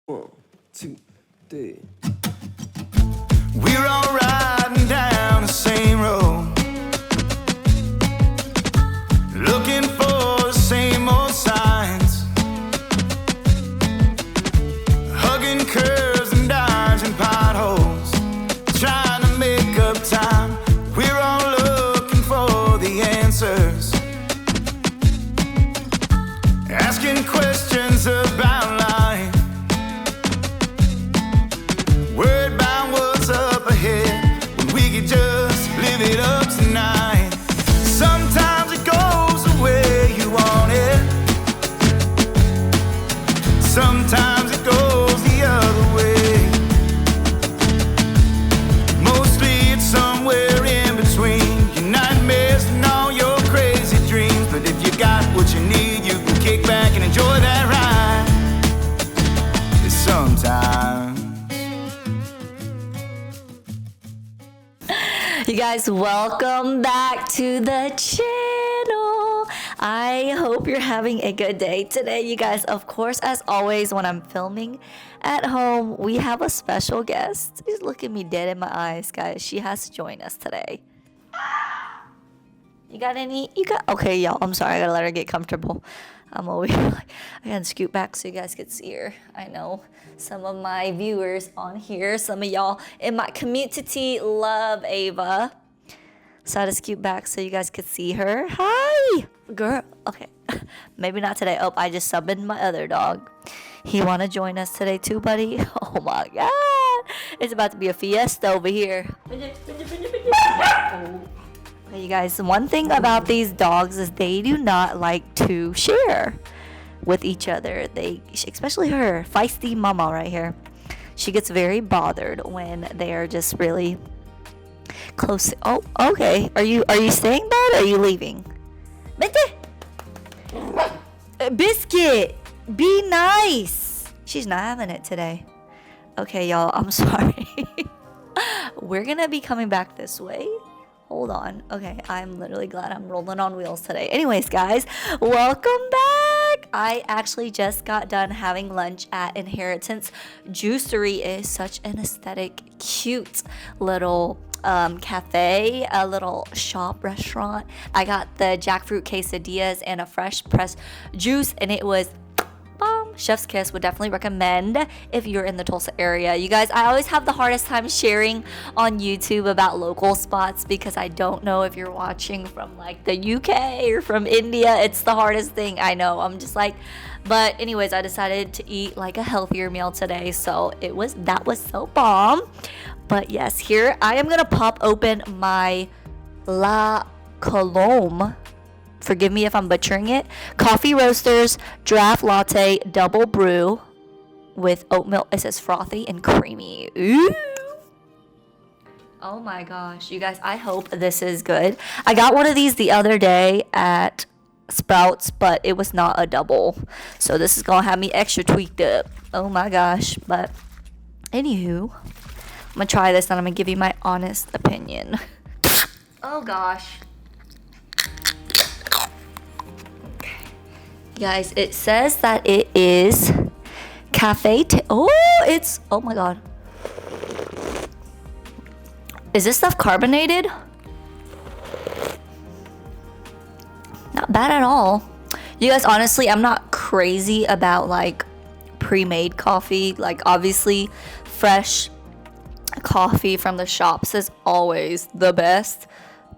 1, 2, 3. We're all riding down the same road, looking for the same old signs, hugging curves and dodging potholes, trying to make up time. We're all looking for the answers, asking questions about life, worried about what's up ahead, when we could just live it up tonight. Sometimes it goes the way you want it, sometimes it goes the other way. Mostly it's somewhere in between your nightmares and all your crazy dreams. But if you got what you need, you can kick back and enjoy that ride. Sometimes. You guys, welcome back to the channel. I hope you're having a good day today, you guys. Of course, as always, when I'm filming at home, we have a special guest. She's looking me dead in my eyes, guys. She has to join us today. You got any? Okay, y'all. I'm sorry. I gotta let her get comfortable. I'm over here. I gotta scoot back so you guys could see her. I know some of my viewers on here, some of y'all in my community love Ava. So I had to scoot back so you guys could see her. Hi, girl. Okay, maybe not today. Oh, I just summoned my other dog. He wanna join us today too, buddy? Oh my God, it's about to be a fiesta over here. Okay, you guys, one thing about these dogs is they do not like to share with each other. Especially her, feisty mama right here. She gets very bothered when they are just really close. Oh, okay. Are you staying, bud? Or are you leaving? Biscuit, be nice. She's not having it today. Okay, y'all, I'm sorry. We're gonna be coming back this way. Hold on. Okay, I'm literally glad I'm rolling on wheels today. Anyways, guys, welcome back. I actually just got done having lunch at Inheritance Juicery. It is such an aesthetic, cute little cafe, a little shop restaurant. I got the jackfruit quesadillas and a fresh pressed juice, and it was bomb. Chef's kiss. Would definitely recommend if you're in the Tulsa area. You guys, I always have the hardest time sharing on YouTube about local spots because I don't know if you're watching from like the UK or from India. It's the hardest thing. I know. I'm just like, but anyways, I decided to eat like a healthier meal today, so that was so bomb. But yes, here I am gonna pop open my La Colombe, forgive me if I'm butchering it, coffee roasters draft latte double brew with oat milk. It says frothy and creamy. Ooh. Oh my gosh, you guys, I hope this is good. I got one of these the other day at Sprouts, but it was not a double, so this is gonna have me extra tweaked up. Oh my gosh. But anywho, I'm gonna try this and I'm gonna give you my honest opinion. Oh gosh. Guys, it says that it is oh my God. Is this stuff carbonated? Not bad at all. You guys, honestly, I'm not crazy about like pre-made coffee. Like obviously fresh coffee from the shops is always the best.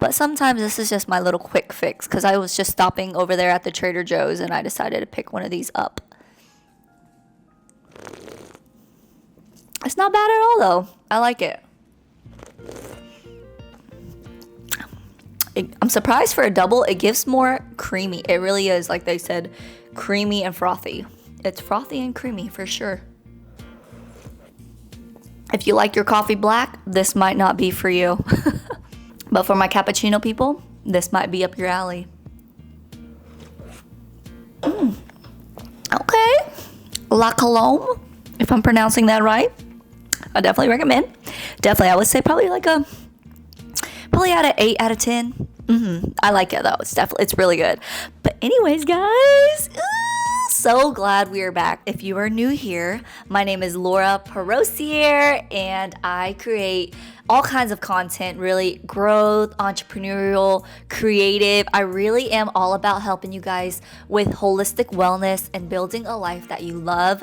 But sometimes this is just my little quick fix because I was just stopping over there at the Trader Joe's and I decided to pick one of these up. It's not bad at all though. I like it. I'm surprised for a double. It gives more creamy. It really is, like they said, creamy and frothy. It's frothy and creamy for sure. If you like your coffee black, this might not be for you. But for my cappuccino people, this might be up your alley. Okay. La Colombe, if I'm pronouncing that right. I definitely recommend. Definitely, I would say probably out of 8 out of 10. I like it though. It's really good. But anyways, guys, so glad we are back. If you are new here, my name is Laura Perosier and I create all kinds of content, really growth, entrepreneurial, creative. I really am all about helping you guys with holistic wellness and building a life that you love.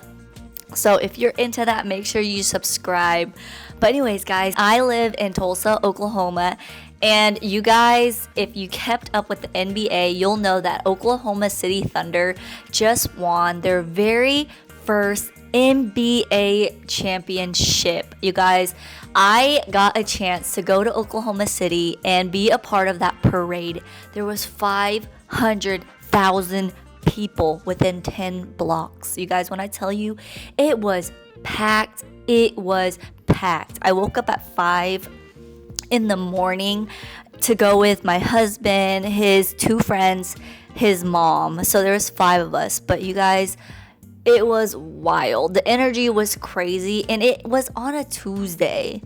So if you're into that, make sure you subscribe. But anyways, guys, I live in Tulsa, Oklahoma. And you guys, if you kept up with the NBA, you'll know that Oklahoma City Thunder just won their very first NBA championship. You guys, I got a chance to go to Oklahoma City and be a part of that parade. There was 500,000 people within 10 blocks. You guys, when I tell you, it was packed. It was packed. I woke up at 5 in the morning to go with my husband, his 2 friends, his mom. So there was 5 of us. But you guys, it was wild. The energy was crazy, and it was on a Tuesday.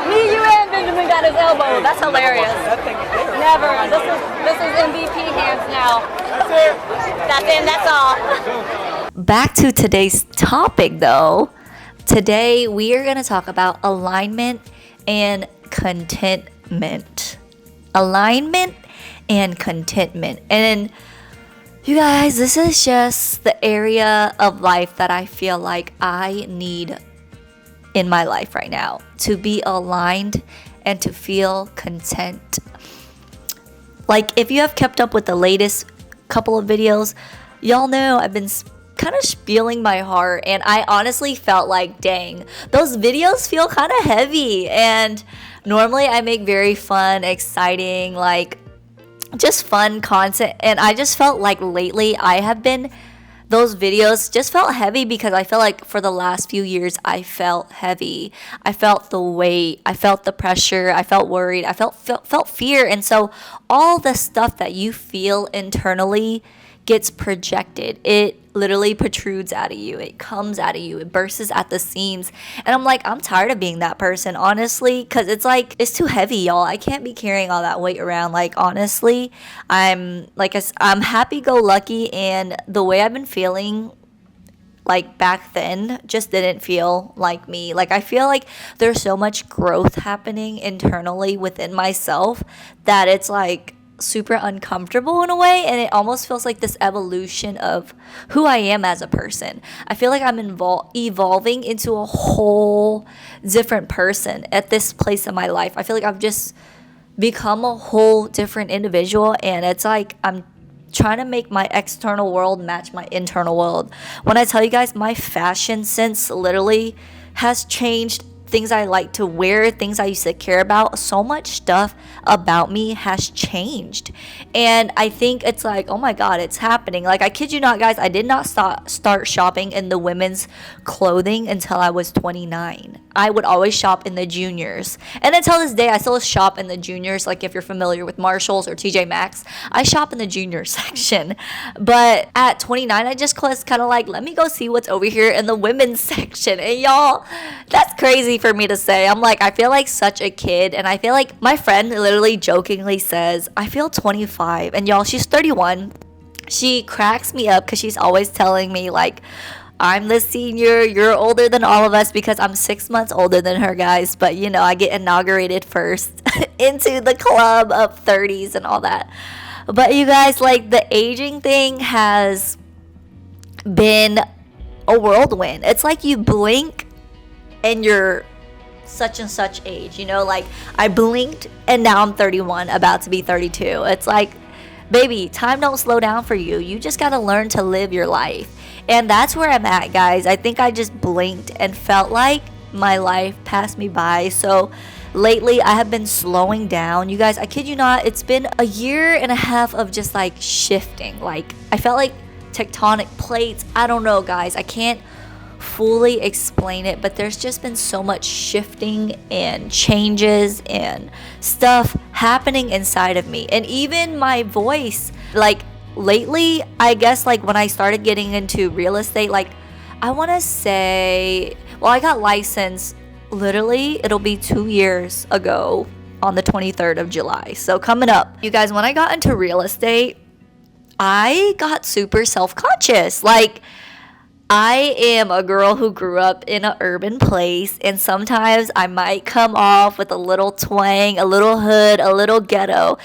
Me, you, and Benjamin got his elbow. That's hilarious. Never. This is MVP hands now. That's it. That's it. That's all. Back to today's topic, though. Today we are going to talk about alignment and contentment. Alignment and contentment. And you guys, this is just the area of life that I feel like I need in my life right now, to be aligned and to feel content. Like, if you have kept up with the latest couple of videos, y'all know I've been kind of spilling my heart, and I honestly felt like, dang, those videos feel kind of heavy. And normally I make very fun, exciting, like just fun content, and I just felt like lately those videos just felt heavy because I feel like for the last few years I felt heavy. I felt the weight. I felt the pressure. I felt worried. I felt fear. And so all the stuff that you feel internally gets projected. It literally protrudes out of you. It comes out of you. It bursts at the seams. And I'm like, I'm tired of being that person, honestly, because it's like, it's too heavy, y'all. I can't be carrying all that weight around. Like, honestly, I'm happy-go-lucky, and the way I've been feeling like back then just didn't feel like me. Like, I feel like there's so much growth happening internally within myself that it's like super uncomfortable in a way, and it almost feels like this evolution of who I am as a person. I feel like I'm evolving into a whole different person at this place in my life. I feel like I've just become a whole different individual, and it's like I'm trying to make my external world match my internal world. When I tell you guys, my fashion sense literally has changed. Things I like to wear, things I used to care about, so much stuff about me has changed. And I think it's like, oh my God, it's happening. Like, I kid you not, guys, I did not start shopping in the women's clothing until I was 29. I would always shop in the juniors. And until this day, I still shop in the juniors. Like, if you're familiar with Marshalls or TJ Maxx, I shop in the junior section. But at 29, I just was kind of like, let me go see what's over here in the women's section. And y'all, that's crazy for me to say. I'm like, I feel like such a kid. And I feel like my friend literally jokingly says, I feel 25. And y'all, she's 31. She cracks me up because she's always telling me, like, I'm the senior. You're older than all of us because I'm 6 months older than her, guys. But you know, I get inaugurated first into the club of 30s and all that. But you guys, like, the aging thing has been a whirlwind. It's like you blink and you're such and such age, you know, like I blinked and now I'm 31, about to be 32. It's like, baby, time don't slow down for you. You just got to learn to live your life. And that's where I'm at, guys. I think I just blinked and felt like my life passed me by. So lately I have been slowing down. You guys, I kid you not, it's been a year and a half of just like shifting. Like I felt like tectonic plates. I don't know, guys. I can't fully explain it, but there's just been so much shifting and changes and stuff happening inside of me. And even my voice, like lately, I guess, like when I started getting into real estate, like I want to say, well, I got licensed literally, it'll be 2 years ago on the 23rd of July. So coming up, you guys, when I got into real estate, I got super self-conscious. Like, I am a girl who grew up in an urban place, and sometimes I might come off with a little twang, a little hood, a little ghetto.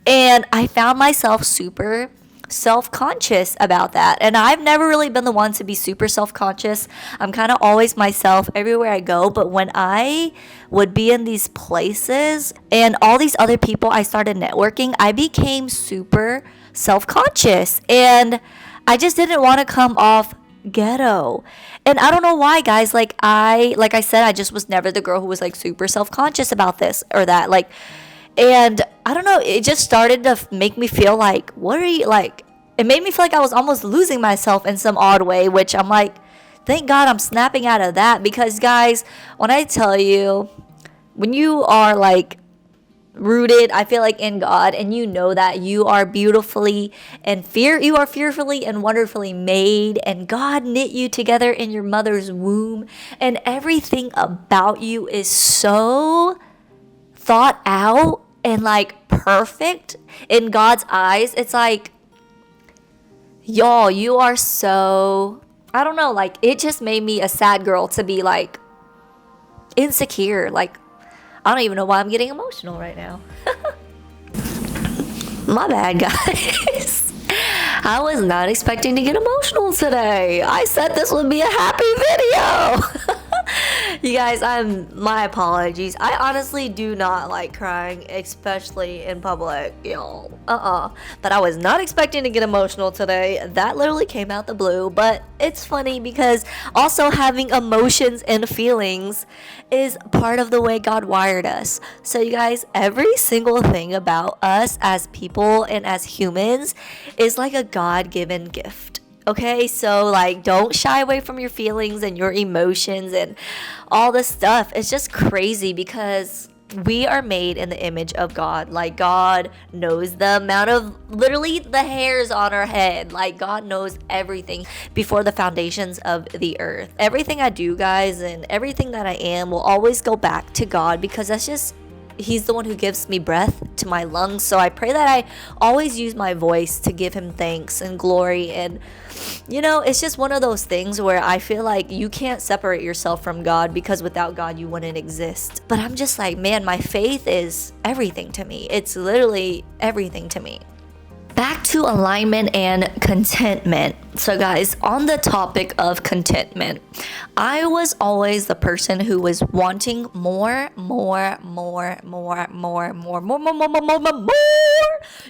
And I found myself super self-conscious about that. And I've never really been the one to be super self-conscious. I'm kind of always myself everywhere I go. But when I would be in these places and all these other people, I started networking, I became super self-conscious. And I just didn't want to come off ghetto. And I don't know why, guys. Like I said, I just was never the girl who was like super self-conscious about this or that. Like, and I don't know, it just started to make me feel like, what are you, like, it made me feel like I was almost losing myself in some odd way, which I'm like, thank God I'm snapping out of that. Because guys, when I tell you, when you are like rooted, I feel like, in God, and you know that you are beautifully and you are fearfully and wonderfully made, and God knit you together in your mother's womb, and everything about you is so thought out and like perfect in God's eyes. It's like, y'all, you are so, I don't know, like it just made me a sad girl to be like insecure. Like, I don't even know why I'm getting emotional right now. My bad, guys. I was not expecting to get emotional today. I said this would be a happy video. You guys, my apologies. I honestly do not like crying, especially in public, y'all. But I was not expecting to get emotional today. That literally came out the blue. But it's funny because also having emotions and feelings is part of the way God wired us. So you guys, every single thing about us as people and as humans is like a God-given gift. Okay, so like don't shy away from your feelings and your emotions and all this stuff. It's just crazy because we are made in the image of God. Like, God knows the amount of literally the hairs on our head. Like, God knows everything before the foundations of the earth. Everything I do, guys, and everything that I am will always go back to God, because that's just, He's the one who gives me breath to my lungs. So I pray that I always use my voice to give Him thanks and glory. And you know, it's just one of those things where I feel like you can't separate yourself from God, because without God you wouldn't exist. But I'm just like, man, my faith is everything to me. It's literally everything to me. Back to alignment and contentment. So guys, on the topic of contentment, I was always the person who was wanting more.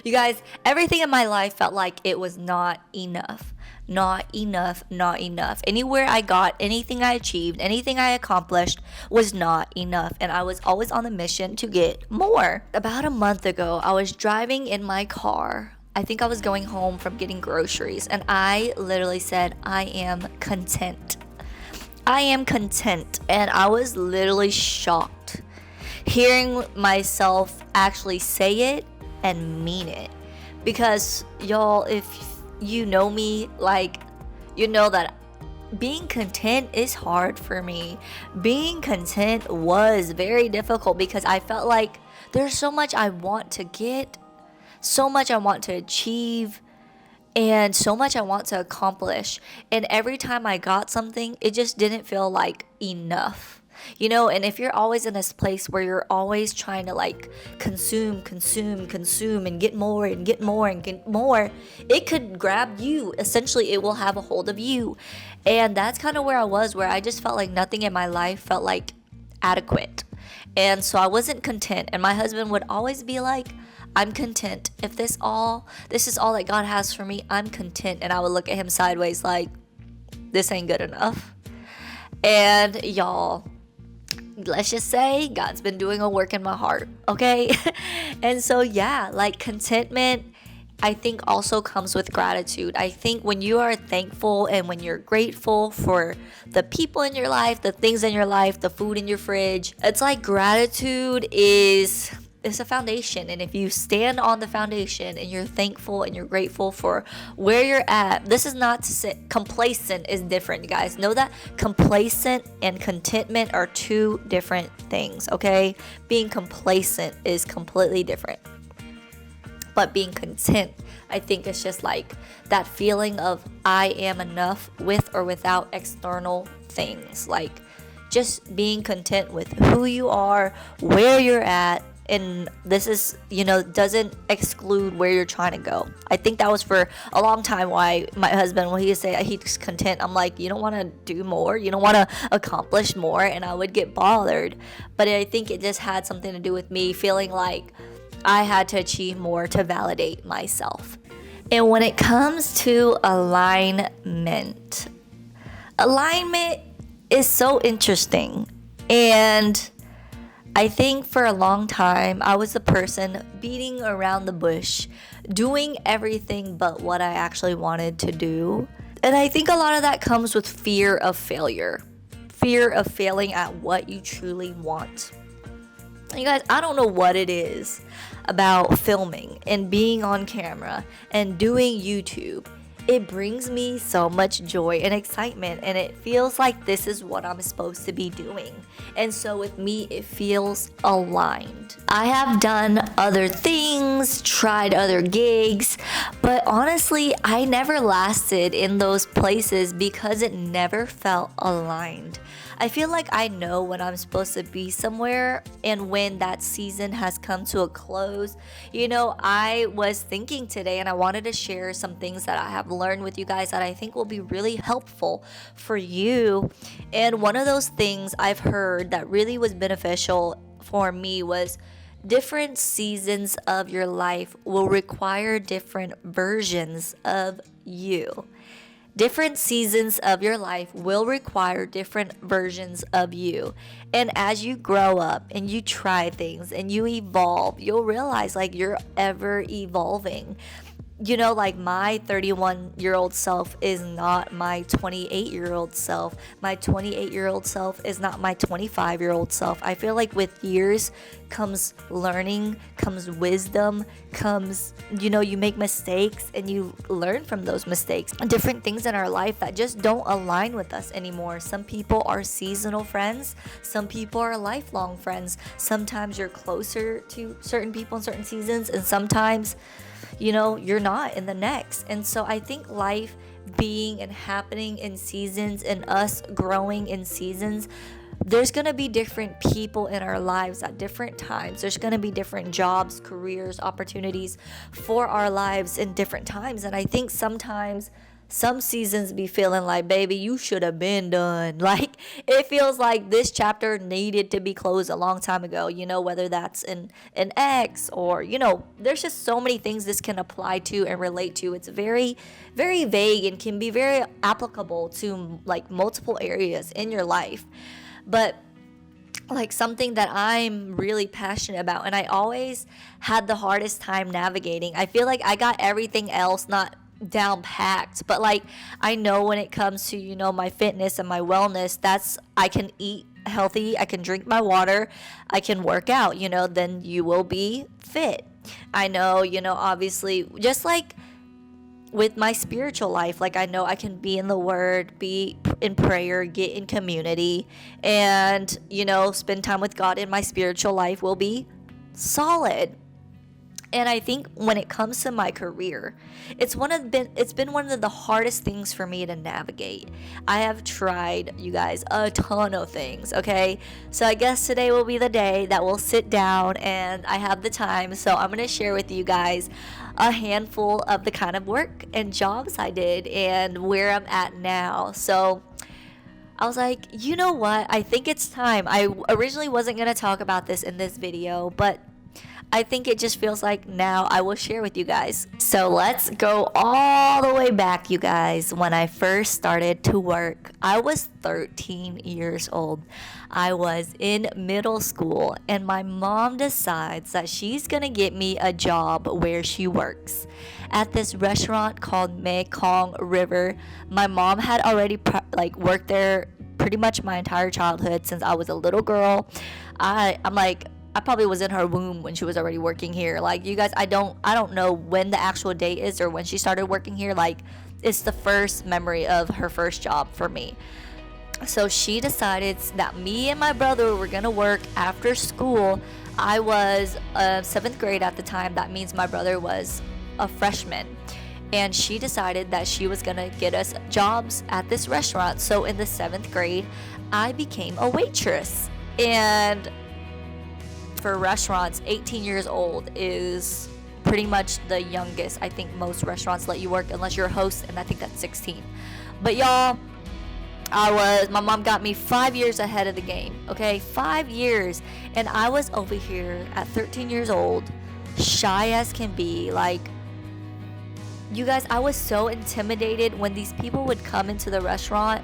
You guys, everything in my life felt like it was not enough. Not enough. Anywhere I got, anything I achieved, anything I accomplished was not enough. And I was always on the mission to get more. About a month ago, I was driving in my car. I think I was going home from getting groceries, and I literally said, I am content. I am content. And I was literally shocked hearing myself actually say it and mean it. Because y'all, if you know me, like, you know that being content is hard for me. Being content was very difficult because I felt like there's so much I want to get, so much I want to achieve, and so much I want to accomplish. And every time I got something, it just didn't feel like enough. And if you're always in this place where you're always trying to like consume, and get more and get more and get more, it could grab you. Essentially, it will have a hold of you. And that's kind of where I was, where I just felt like nothing in my life felt like adequate. And so I wasn't content. And my husband would always be like, I'm content. If this is all that God has for me, I'm content. And I would look at him sideways like, this ain't good enough. And y'all, let's just say God's been doing a work in my heart, okay? And so yeah, like contentment, I think also comes with gratitude. I think when you are thankful and when you're grateful for the people in your life, the things in your life, the food in your fridge, it's like gratitude is a foundation. And if you stand on the foundation and you're thankful and you're grateful for where you're at, this is not to say complacent is different, you guys. Know that complacent and contentment are two different things, okay? Being complacent is completely different. But being content, I think it's just like that feeling of I am enough with or without external things. Like just being content with who you are, where you're at. And this is, doesn't exclude where you're trying to go. I think that was for a long time why my husband, when he say he's content, I'm like, you don't want to do more? You don't want to accomplish more? And I would get bothered. But I think it just had something to do with me feeling like I had to achieve more to validate myself. And when it comes to alignment is so interesting. And I think for a long time, I was the person beating around the bush, doing everything but what I actually wanted to do. And I think a lot of that comes with fear of failure, fear of failing at what you truly want. You guys, I don't know what it is about filming and being on camera and doing YouTube. It brings me so much joy and excitement, and it feels like this is what I'm supposed to be doing. And so with me, it feels aligned. I have done other things, tried other gigs, but honestly, I never lasted in those places because it never felt aligned. I feel like I know when I'm supposed to be somewhere and when that season has come to a close. I was thinking today and I wanted to share some things that I have learned with you guys that I think will be really helpful for you. And one of those things I've heard that really was beneficial for me was different seasons of your life will require different versions of you. Different seasons of your life will require different versions of you. And as you grow up and you try things and you evolve, you'll realize like you're ever evolving. Like my 31-year-old self is not my 28-year-old self. My 28-year-old self is not my 25-year-old self. I feel like with years comes learning, comes wisdom, comes, you make mistakes and you learn from those mistakes. Different things in our life that just don't align with us anymore. Some people are seasonal friends. Some people are lifelong friends. Sometimes you're closer to certain people in certain seasons, and sometimes you're not in the next. And so I think life being and happening in seasons and us growing in seasons, there's going to be different people in our lives at different times. There's going to be different jobs, careers, opportunities for our lives in different times. And I think sometimes some seasons be feeling like, baby, you should have been done. Like, it feels like this chapter needed to be closed a long time ago, whether that's an ex or, there's just so many things this can apply to and relate to. It's very, very vague and can be very applicable to like multiple areas in your life. But like something that I'm really passionate about, and I always had the hardest time navigating. I feel like I got everything else not down packed, but like I know when it comes to my fitness and my wellness, that's I can eat healthy, I can drink my water, I can work out, then you will be fit. I know, obviously, just like with my spiritual life, like I know I can be in the word, be in prayer, get in community, and spend time with God in my spiritual life will be solid. And I think when it comes to my career, it's been one of the hardest things for me to navigate. I have tried, you guys, a ton of things, okay? So I guess today will be the day that we'll sit down and I have the time. So I'm going to share with you guys a handful of the kind of work and jobs I did and where I'm at now. So I was like, you know what? I think it's time. I originally wasn't going to talk about this in this video, but I think it just feels like now I will share with you guys. So let's go all the way back, you guys. When I first started to work, I was 13 years old. I was in middle school, and my mom decides that she's gonna get me a job where she works at this restaurant called Mekong River. My mom had already worked there pretty much my entire childhood since I was a little girl. I probably was in her womb when she was already working here. Like, you guys, I don't know when the actual date is or when she started working here. Like, it's the first memory of her first job for me. So she decided that me and my brother were gonna work after school. I was 7th grade at the time. That means my brother was a freshman. And she decided that she was gonna get us jobs at this restaurant. So in the 7th grade, I became a waitress. And for restaurants, 18 years old is pretty much the youngest. I think most restaurants let you work unless you're a host, and I think that's 16. But y'all, my mom got me 5 years ahead of the game, okay? 5 years. And I was over here at 13 years old, shy as can be. Like, you guys, I was so intimidated when these people would come into the restaurant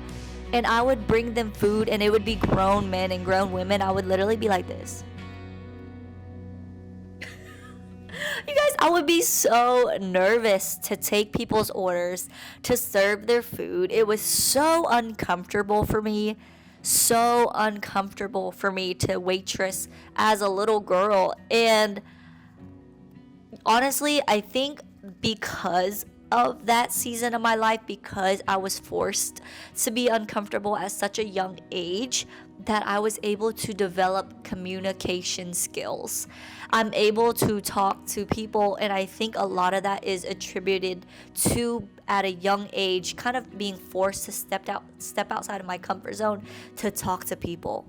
and I would bring them food and it would be grown men and grown women. I would literally be like this. You guys, I would be so nervous to take people's orders, to serve their food. It was so uncomfortable for me. So uncomfortable for me to waitress as a little girl. And honestly, I think because of that season of my life, because I was forced to be uncomfortable at such a young age, that I was able to develop communication skills. I'm able to talk to people, and I think a lot of that is attributed to, at a young age, kind of being forced to step outside of my comfort zone to talk to people.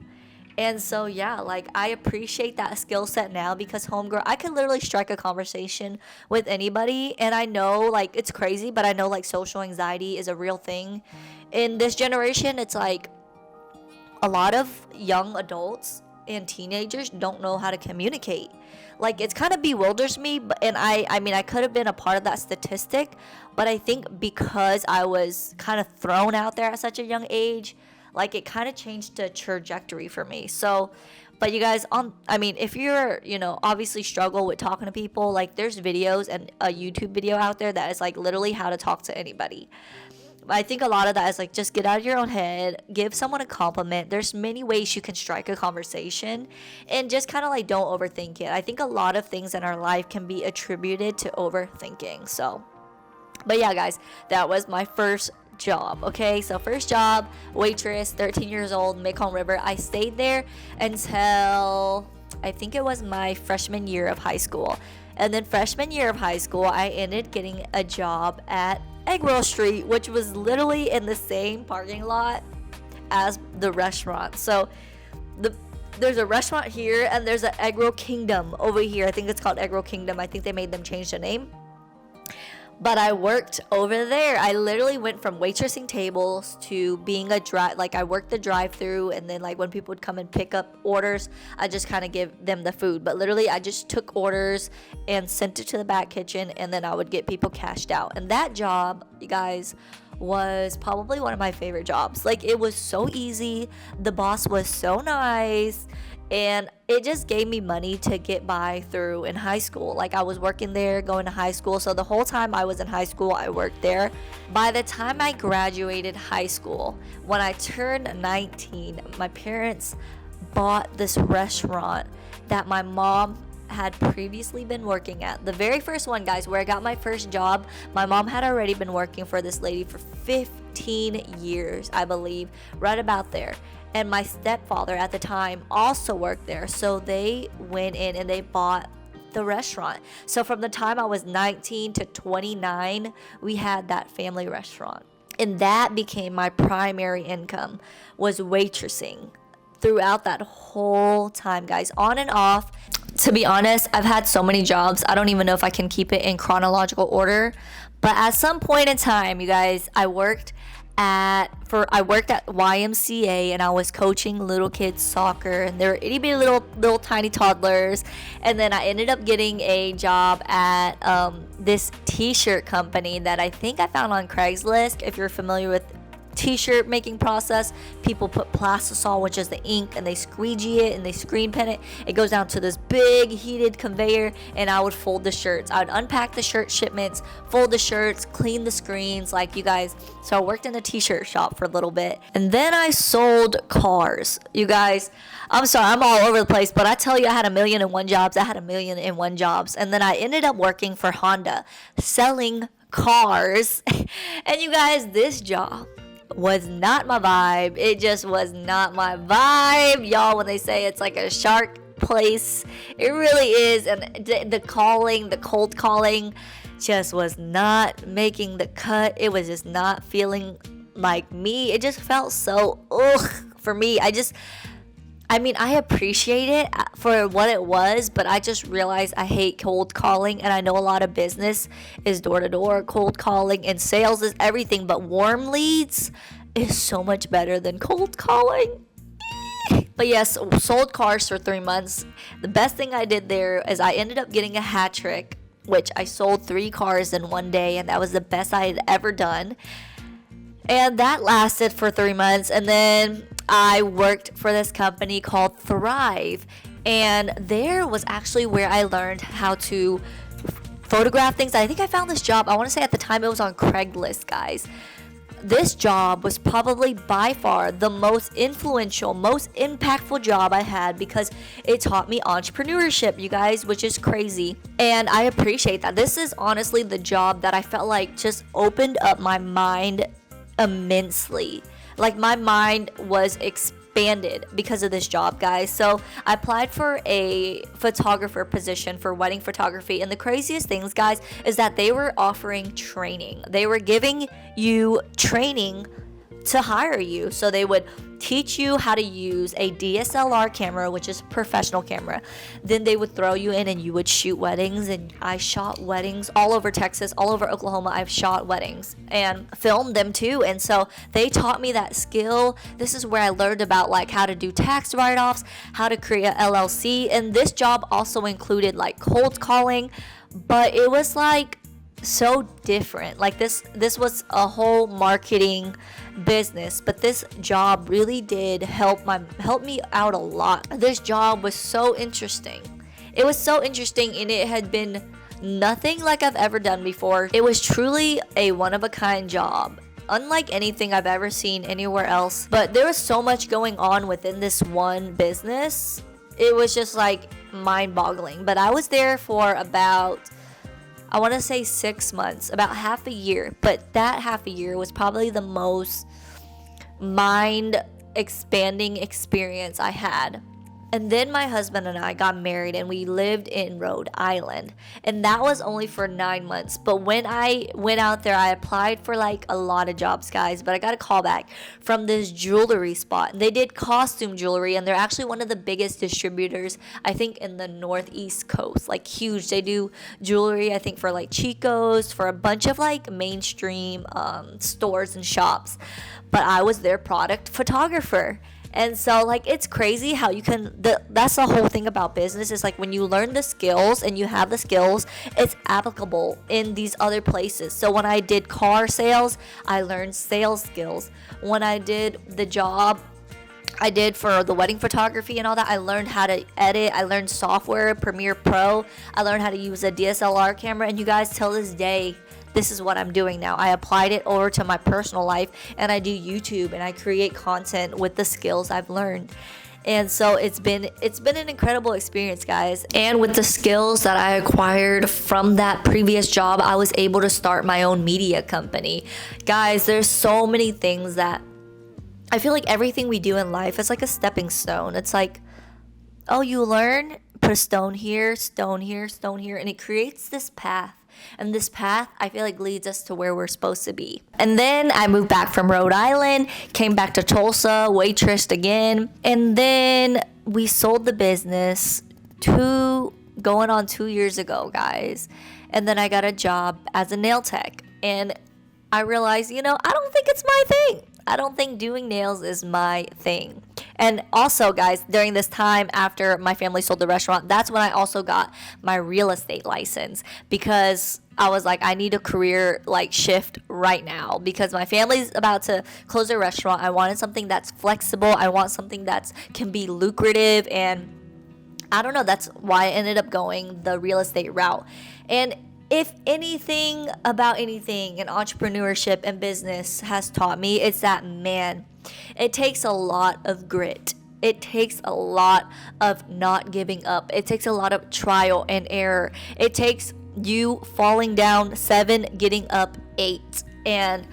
And so, yeah, like, I appreciate that skill set now because, homegirl, I can literally strike a conversation with anybody. And I know, like, it's crazy, but I know, like, social anxiety is a real thing. In this generation, it's like a lot of young adults and teenagers don't know how to communicate. Like, it's kind of bewilders me. And I mean, I could have been a part of that statistic. But I think because I was kind of thrown out there at such a young age, like, it kind of changed the trajectory for me. So, but you guys, if you're, obviously struggle with talking to people, like, there's videos and a YouTube video out there that is, like, literally how to talk to anybody. I think a lot of that is, like, just get out of your own head, give someone a compliment. There's many ways you can strike a conversation, and just kind of, like, don't overthink it. I think a lot of things in our life can be attributed to overthinking. So, but yeah, guys, that was my first job. Okay, so first job, waitress, 13 years old, Mekong River. I stayed there until I think it was my freshman year of high school. And then freshman year of high school, I ended getting a job at Egg Roll Street, which was literally in the same parking lot as the restaurant. So there's a restaurant here and there's an Egg Roll Kingdom over here. I think it's called Egg Roll Kingdom. I think they made them change the name. But I worked over there. I literally went from waitressing tables to being I worked the drive-through, and then, like, when people would come and pick up orders, I just kind of give them the food. But literally, I just took orders and sent it to the back kitchen, and then I would get people cashed out. And that job, you guys, was probably one of my favorite jobs. Like, it was so easy. The boss was so nice. And it just gave me money to get by through in high school. Like, I was working there, going to high school. So the whole time I was in high school, I worked there. By the time I graduated high school, when I turned 19, my parents bought this restaurant that my mom had previously been working at. The very first one, guys, where I got my first job, my mom had already been working for this lady for 15 years, I believe, right about there. And my stepfather at the time also worked there. So they went in and they bought the restaurant. So from the time I was 19 to 29, we had that family restaurant. And that became my primary income, was waitressing throughout that whole time, guys, on and off. To be honest, I've had so many jobs, I don't even know if I can keep it in chronological order. But at some point in time, you guys, I worked at YMCA, and I was coaching little kids soccer, and they were itty bitty little tiny toddlers. And then I ended up getting a job at this t-shirt company that I think I found on Craigslist. If you're familiar with t-shirt making process, people put plastisol, which is the ink, and they squeegee it and they screen pen it. It goes down to this big heated conveyor, and I would fold the shirts. I would unpack the shirt shipments, fold the shirts, clean the screens, like, you guys. So I worked in a t-shirt shop for a little bit, and then I sold cars. You guys, I'm sorry, I'm all over the place, but I tell you, I had 1,000,001 jobs. I had 1,000,001 jobs, and then I ended up working for Honda, selling cars. And you guys, this job was not my vibe. It just was not my vibe, y'all. When they say it's like a shark place, it really is. And the cold calling just was not making the cut. It was just not feeling like me. It just felt so for me. I appreciate it for what it was, but I just realized I hate cold calling. And I know a lot of business is door-to-door cold calling, and sales is everything, but warm leads is so much better than cold calling. But yes, sold cars for 3 months. The best thing I did there is I ended up getting a hat trick, which I sold 3 cars in one day, and that was the best I had ever done. And that lasted for 3 months. And then I worked for this company called Thrive. And there was actually where I learned how to photograph things. I think I found this job, I want to say at the time it was on Craigslist, guys. This job was probably by far the most influential, most impactful job I had, because it taught me entrepreneurship, you guys, which is crazy. And I appreciate that. This is honestly the job that I felt like just opened up my mind immensely. Like, my mind was expanded because of this job, guys. So I applied for a photographer position for wedding photography, and the craziest things, guys, is that they were offering training. They were giving you training to hire you. So they would teach you how to use a DSLR camera, which is a professional camera. Then they would throw you in and you would shoot weddings. And I shot weddings all over Texas, all over Oklahoma. I've shot weddings and filmed them too. And so they taught me that skill. This is where I learned about like how to do tax write-offs, how to create a LLC. And this job also included like cold calling, but it was like so different. Like this was a whole marketing business, but this job really did help me out a lot. This job was so interesting. It was so interesting, and it had been nothing like I've ever done before. It was truly a one-of-a-kind job, unlike anything I've ever seen anywhere else. But there was so much going on within this one business. It was just like mind-boggling. But I was there for about, I want to say 6 months, about half a year. But that half a year was probably the most mind-expanding experience I had. And then my husband and I got married, and we lived in Rhode Island. And that was only for 9 months. But when I went out there, I applied for like a lot of jobs, guys. But I got a call back from this jewelry spot. And they did costume jewelry, and they're actually one of the biggest distributors, I think, in the Northeast coast. Like huge. They do jewelry, I think, for like Chico's, for a bunch of like mainstream stores and shops. But I was their product photographer. And so, like, it's crazy how you can, that's the whole thing about business, is like when you learn the skills and you have the skills, it's applicable in these other places. So when I did car sales, I learned sales skills. When I did the job I did for the wedding photography and all that, I learned how to edit. I learned software, Premiere Pro. I learned how to use a DSLR camera. And you guys, till this day, this is what I'm doing now. I applied it over to my personal life, and I do YouTube, and I create content with the skills I've learned. And so it's been an incredible experience, guys. And with the skills that I acquired from that previous job, I was able to start my own media company. Guys, there's so many things that I feel like everything we do in life is like a stepping stone. It's like, oh, you learn, put a stone here, stone here, stone here, and it creates this path. And this path, I feel like, leads us to where we're supposed to be. And then I moved back from Rhode Island, came back to Tulsa, waitressed again. And then we sold the business going on 2 years ago, guys. And then I got a job as a nail tech. And I realized, I don't think it's my thing. I don't think doing nails is my thing. And also, guys, during this time after my family sold the restaurant, that's when I also got my real estate license, because I was like, I need a career shift right now because my family's about to close their restaurant. I wanted something that's flexible. I want something that can be lucrative, and I don't know. That's why I ended up going the real estate route. And if anything about anything in entrepreneurship and business has taught me, it's that, man, it takes a lot of grit. It takes a lot of not giving up. It takes a lot of trial and error. It takes you falling down 7, getting up 8. And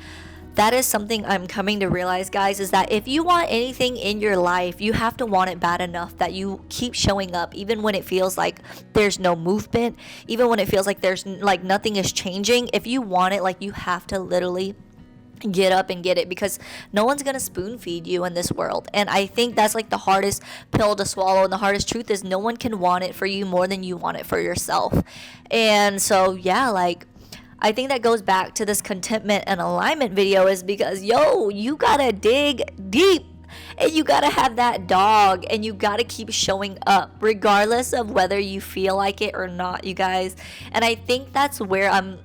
that is something I'm coming to realize, guys, is that if you want anything in your life, you have to want it bad enough that you keep showing up, even when it feels like there's no movement, even when it feels like there's nothing is changing. If you want it, you have to literally get up and get it, because no one's gonna spoon feed you in this world. And I think that's the hardest pill to swallow, and the hardest truth is no one can want it for you more than you want it for yourself. And so I think that goes back to this contentment and alignment video, is because you gotta dig deep, and you gotta have that dog, and you gotta keep showing up regardless of whether you feel like it or not, you guys. And I think that's where I'm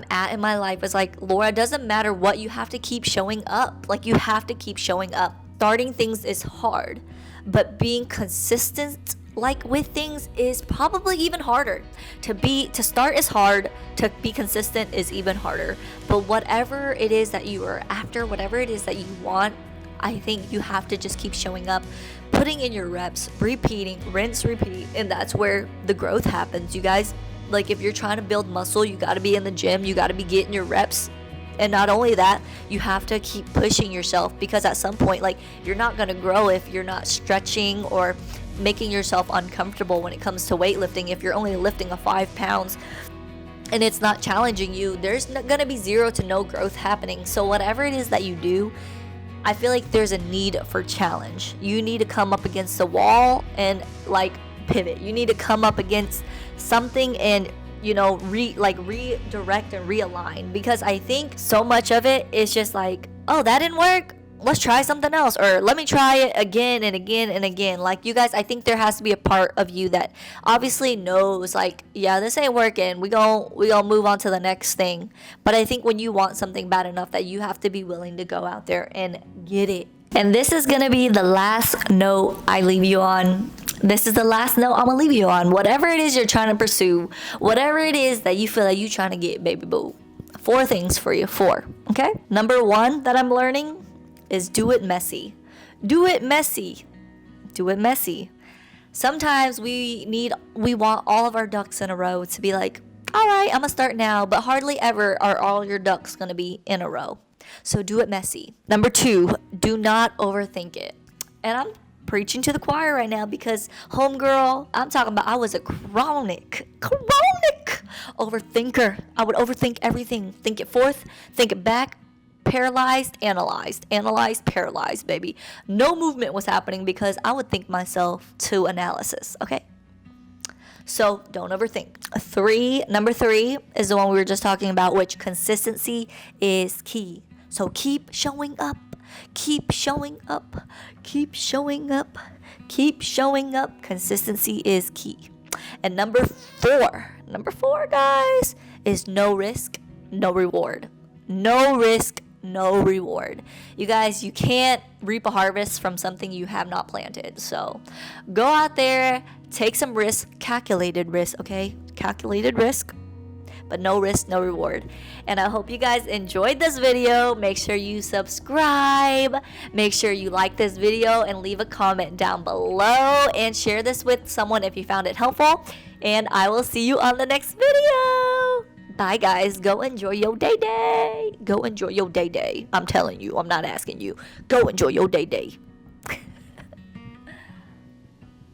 at in my life, is Laura, it doesn't matter what, you have to keep showing up. You have to keep showing up. Starting things is hard, but being consistent with things is probably even harder. To start is hard, to be consistent is even harder. But whatever it is that you are after, whatever it is that you want, I think you have to just keep showing up, putting in your reps, repeating, rinse, repeat, and that's where the growth happens, you guys. If you're trying to build muscle, you got to be in the gym, you got to be getting your reps. And not only that, you have to keep pushing yourself, because at some point, you're not going to grow if you're not stretching or making yourself uncomfortable when it comes to weightlifting. If you're only lifting 5 pounds and it's not challenging you, there's going to be 0 to no growth happening. So whatever it is that you do, I feel like there's a need for challenge. You need to come up against the wall and pivot. You need to come up against something and redirect and realign, because I think so much of it is just oh, that didn't work, let's try something else, or let me try it again and again and again. You guys, I think there has to be a part of you that obviously knows yeah, this ain't working, we gonna move on to the next thing. But I think when you want something bad enough, that you have to be willing to go out there and get it. And this is gonna be the last note I leave you on. This is the last note I'm gonna leave you on. Whatever it is you're trying to pursue, whatever it is that you feel like you're trying to get, baby boo. 4 things for you. 4. Okay? Number 1 that I'm learning is do it messy. Do it messy. Do it messy. Sometimes we want all of our ducks in a row to be all right, I'm gonna start now, but hardly ever are all your ducks gonna be in a row. So do it messy. Number 2, do not overthink it. And I'm preaching to the choir right now, because homegirl, I'm talking about, I was a chronic overthinker. I would overthink everything. Think it forth, think it back, paralyzed, analyzed, paralyzed, baby. No movement was happening because I would think myself to analysis, okay? So don't overthink. Number 3 is the one we were just talking about, which consistency is key. So keep showing up. Keep showing up. Keep showing up. Keep showing up. Consistency is key. And number 4, guys, is no risk, no reward. No risk, no reward. You guys, you can't reap a harvest from something you have not planted. So go out there, take some risk, calculated risk, okay? Calculated risk, but no risk, no reward. And I hope you guys enjoyed this video. Make sure you subscribe. Make sure you like this video and leave a comment down below, and share this with someone if you found it helpful. And I will see you on the next video. Bye, guys. Go enjoy your day. Go enjoy your day. I'm telling you, I'm not asking you. Go enjoy your day.